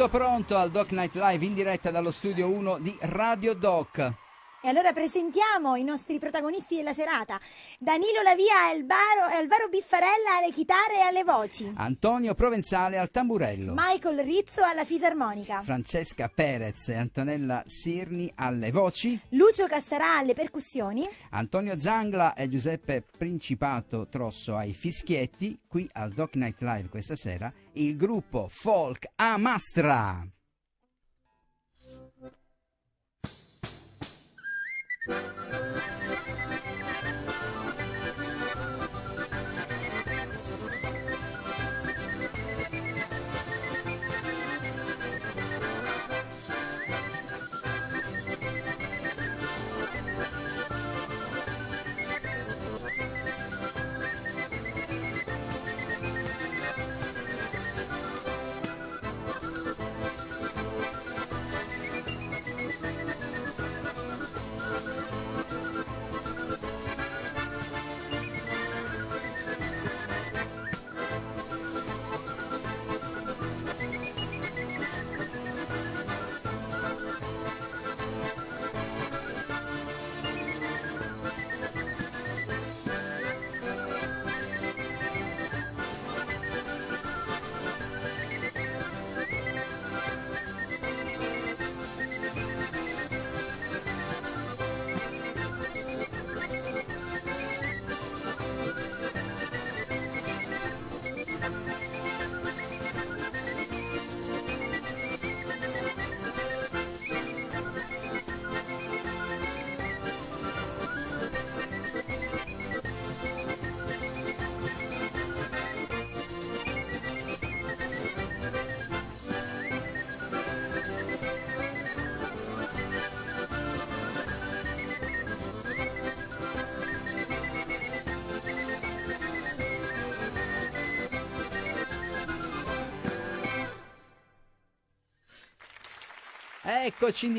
Tutto pronto al Doc Night Live in diretta dallo studio 1 di Radio Doc. E allora presentiamo i nostri protagonisti della serata. Danilo Lavia e Alvaro Biffarella alle chitarre e alle voci. Antonio Provenzale al tamburello. Michael Rizzo alla fisarmonica. Francesca Perez e Antonella Sirni alle voci. Lucio Cassarà alle percussioni. Antonio Zangla e Giuseppe Principato Trosso ai fischietti. Qui al Doc Night Live questa sera il gruppo folk Amastra. Eccoci in